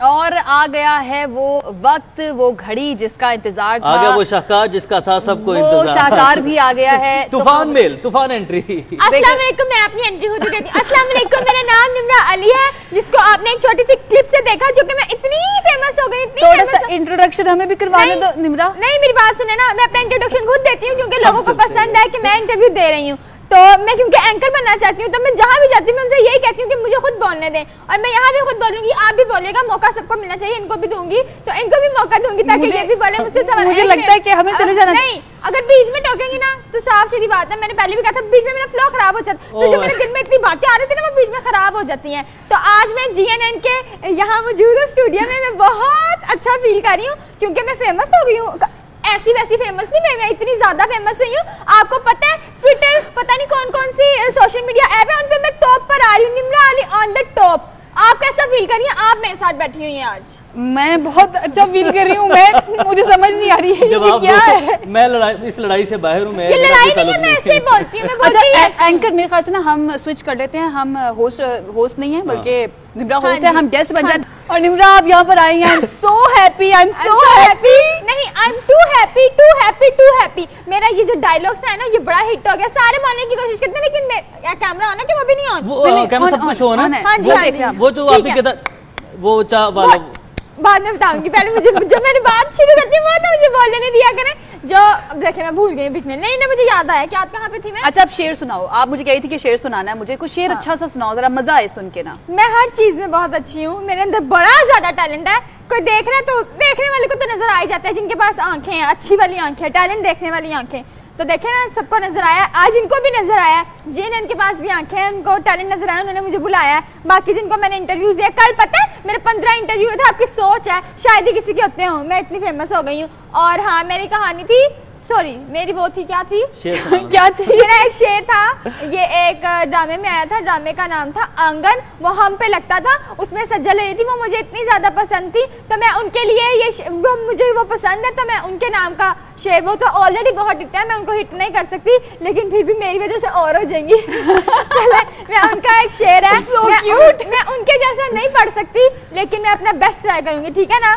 और आ गया है वो वक्त, वो घड़ी जिसका इंतजार था। आ गया वो शाहकार जिसका था सबको इंतजार। वो शाहकार भी आ गया है। तूफान मेल, तूफान एंट्री। अस्सलाम वालेकुम, मैं अपनी एंट्री खुद देती हूँ। अस्सलाम वालेकुम, मेरा नाम निम्रा अली है, जिसको आपने एक छोटी सी क्लिप से देखा, जो कि मैं इतनी फेमस हो गई। थोड़ा सा इंट्रोडक्शन हमें भी करवाने दो निम्रा। नहीं, मेरी बात सुने ना, मैं अपना इंट्रोडक्शन खुद देती हूँ क्योंकि लोगों को पसंद है कि मैं इंटरव्यू दे रही हूँ। तो मैं क्योंकि एंकर बनना चाहती हूँ, तो मैं जहाँ भी जाती हूँ मैं उनसे यही कहती हूँ कि मुझे खुद बोलने दें, और मैं यहाँ भी खुद बोलूंगी, आप भी बोलिएगा, मौका सबको मिलना चाहिए। इनको भी दूंगी तो इनको भी मौका दूंगी ताकि ये भी बोले मुझसे सवाल। मुझे लगता है कि हमें चले जाना नहीं, अगर बीच में टोकेंगी ना तो साफ सीधी बात है, मैंने पहले भी कहा था, बीच में मेरा फ्लो खराब हो जाता है। तो जो मेरे दिल में इतनी बातें आ रही थी ना, वो बीच में खराब हो जाती हैं। तो आज मैं GNN के यहाँ मौजूद हूँ स्टूडियो में, मैं बहुत अच्छा फील कर रही हूँ क्योंकि मैं फेमस हो गई हूँ। ऐसी वैसी फेमस नहीं, मैं इतनी ज्यादा फेमस हुई हूँ। आपको पता है ट्विटर, पता नहीं कौन कौन सी सोशल मीडिया ऐप है, उन पे मैं टॉप पर आ रही हूँ, Nimra Ali on the top. आप कैसा फील कर रही हैं? आप मेरे साथ बैठी हुई हैं आज। मैं बहुत अच्छा फील कर रही हूँ। मुझे समझ नहीं आ रही है जब ये क्या है। मैं इस लड़ाई से बाहर हूँ। ये लड़ाई नहीं है, मैं ऐसे ही बोलती हूँ। अच्छा एंकर, मेरे ख्याल से ना हम स्विच कर लेते हैं, हम होस्ट नहीं है बल्कि निम्रा होस्ट है, हम गेस्ट बन जाते। और निम्रा आप यहाँ पर आई हैं, I am so happy, I am so happy. नहीं, I am too happy, too happy, too happy. मेरा ये जो डायलॉग्स है ना, ये बड़ा हिट हो गया, सारे मानने की कोशिश करते हैं, लेकिन कैमरा ऑन है कि वो भी नहीं ऑन? वो कैमरा सब कुछ ऑन है। हाँ जी, वो जो आप ही कहता वो चाह वाला बाद में बताऊंगी, पहले मुझे जब मैंने बात शुरू करती हूँ तो मुझे बोलने नहीं दिया करें। जो अब देखिए मैं भूल गई बीच में। नहीं, मुझे याद आया कि आप कहाँ पे थी मैं। अच्छा, अब शेर सुनाओ। आप मुझे कही थी कि शेर सुनाना है, मुझे कुछ शेर अच्छा सा सुनाओ, जरा मजा आए सुन के ना। मैं हर चीज में बहुत अच्छी हूँ, मेरे अंदर बड़ा ज्यादा टैलेंट है। कोई देख रहा है तो देखने वाले को तो नजर आ ही जाता है, जिनके पास आंखें हैं, अच्छी वाली आंखें, टैलेंट देखने वाली आंखें। तो देखे ना, सबको नजर आया, आज इनको भी नजर आया। जिनके पास भी आंखें हैं, उनको टैलेंट नजर आया, उन्होंने मुझे बुलाया है। बाकी जिनको मैंने इंटरव्यूज दिया, कल पता है मेरे 15 इंटरव्यू थे। आपकी सोच है शायद ही किसी के होते हो, मैं इतनी फेमस हो गई हूँ। और हाँ, मेरी कहानी थी, सॉरी मेरी वो थी, क्या थी क्या थी, मेरा एक शेर था। ये एक ड्रामे में आया था, ड्रामे का नाम था आंगन। वो हम पे लगता था, उसमें सज्जा ले रही थी, वो मुझे इतनी ज्यादा पसंद थी तो मैं उनके लिए मुझे वो पसंद है तो मैं उनके नाम का शेर, वो तो ऑलरेडी बहुत हिट है, मैं उनको हिट नहीं कर सकती, लेकिन फिर भी मेरी वजह से और हो जाएंगी। मैं उनका एक शेर है, so cute। मैं उनके जैसा नहीं पढ़ सकती, लेकिन मैं अपना बेस्ट ट्राई करूंगी, ठीक है ना।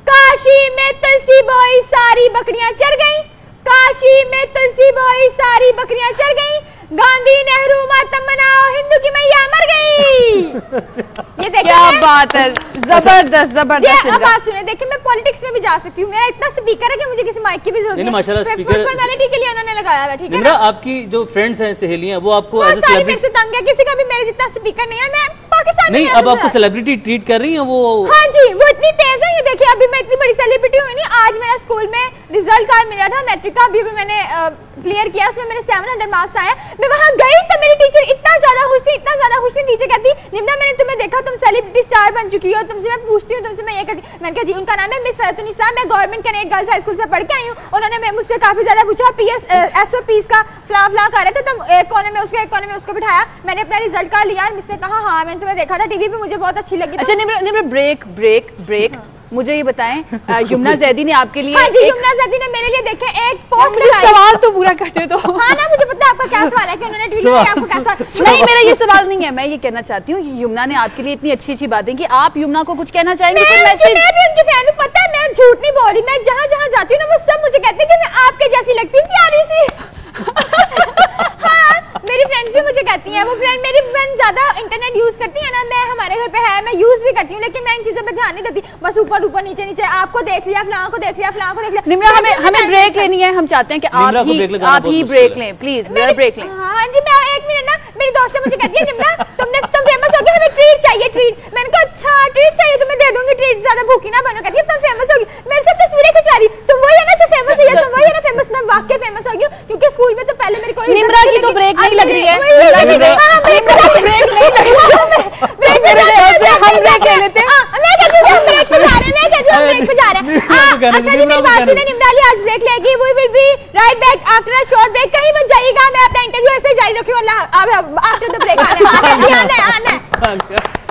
काशी में तुलसी बोई सारी बकरियां चढ़ गईं, काशी में तुलसी बोई सारी बकरियां चढ़ गईं, गांधी नेहरू मातम बनाओ, हिंदू की मैया मर गई। ये देखिए क्या बात है, जबरदस्त जबरदस्त। अब आप सुने, देखिए मैं पॉलिटिक्स में भी जा सकती हूँ, मेरा इतना स्पीकर है कि मुझे किसी माइक की भी जरूरत नहीं। माशाल्लाह स्पीकर पर्सनालिटी के लिए उन्होंने लगाया है, ठीक है ना। आपकी जो फ्रेंड्स हैं, सहेलियां, वो आपको एज अ सेलिब्रिटी तंग है, किसी का भी मेरे जितना स्पीकर नहीं है। मैं पाकिस्तानी नहीं, अब आपको सेलिब्रिटी ट्रीट कर रही हैं वो। हाँ जी, वो इतनी तेज है। ये देखिए, अभी मैं इतनी बड़ी सेलिब्रिटी हुई नहीं। आज मेरा स्कूल में रिजल्ट कार्ड मिला था मैट्रिक का, अभी मैंने क्लियर किया, उसमें मेरे 700 मार्क्स आए। मैं वहाँ गई तो मेरी टीचर इतना ज्यादा खुश थी, इतना ज्यादा खुश थी। टीचर कहती, निम्रा मैंने तुम्हें देखा, तुम सेलिब्रिटी स्टार बन चुकी हो, तुमसे मैं पूछती हूँ, तुमसे मैं ये कहती। मैंने कहा जी, उनका नाम है मिस फरतुन्निसा, मैं government cadet girls high school से पढ़ के आई हूँ। उन्होंने मुझसे काफी ज्यादा पूछा, SOPs का फ्ला कर रहे थे, तुम एक कोने में उसको, एक कोने में उसको बिठाया। मैंने अपना रिजल्ट कार्ड लिया, मिस ने कहा हाँ मैंने तुम्हें देखा था टीवी पे, मुझे बहुत अच्छी लगी। अच्छा निम्रा, ब्रेक मुझे ये बताएं, युमना जैदी ने आपके लिए युमना जैदी ने मेरे लिए देखे एक पोस्ट लगाई। सवाल तो पूरा करते तो। हाँ ना, मुझे पता है आपका क्या सवाल है कि उन्होंने ट्वीट किया, आपको कैसा। नहीं, मेरा ये सवाल नहीं है, मैं ये कहना चाहती हूँ युमना ने आपके लिए इतनी अच्छी अच्छी बातें की, आप युमना को कुछ कहना चाहेंगे? मैं भी उनकी फैन हूँ, पता है, मैं झूठ नहीं बोल रही। मैं जहाँ जहाँ जाती हूँ ना, वो सब मुझे कहते हैं कि मैं आपके जैसी लगती हूँ, प्यारी सी। हाँ, मेरी फ्रेंड्स भी मुझे कहती हैं, वो मेरी फ्रेंड ज्यादा इंटरनेट यूज करती है ना, मैं हमारे घर पे है, मैं यूज भी करती हूँ, लेकिन मैं इन चीजों पे ध्यान नहीं देती। बस ऊपर ऊपर नीचे नीचे, आपको देख लिया, फलां को देख लिया, फलां को देख लिया। निम्रा, हमें ब्रेक लेनी है, हम चाहते हैं कि आप ही ब्रेक लें, प्लीज ब्रेक लें। हाँ जी, मैं 1 मिनट ना, मेरी दोस्त मुझे कहती है, निम्रा तुम फेमस हो गई, हमें ट्रीट चाहिए, ट्रीट। मैंने कहा अच्छा ट्रीट चाहिए, तुम्हें दे दूंगी ट्रीट, ज्यादा भूखी ना बनो। कहती है तुम फेमस होगी, मेरे साथ तस्वीरें खिंचवा रही, तुम वही है ना जो फेमस हुई है, तुम वही है ना फेमस। मैं वाकई फेमस हो गई, क्योंकि स्कूल में तो पहले मेरी कोई निम्रा की तो ब्रेक नहीं लग रही है, ब्रेक नहीं लग रही है, हम ब्रेक ले लेते हैं। मैं कहती हूँ हम ब्रेक पे जा रहे हैं, मैं कहती हूँ हम ब्रेक पे जा रहे हैं। अच्छा जी, मेरी बात सुनिए, निम्रा आज ब्रेक लेगी, we will be right back after a short break. कहीं मत जाइएगा, मैं अपना इंटरव्यू ऐसे जारी रखूंगा आफ्टर द ब्रेक। आना है।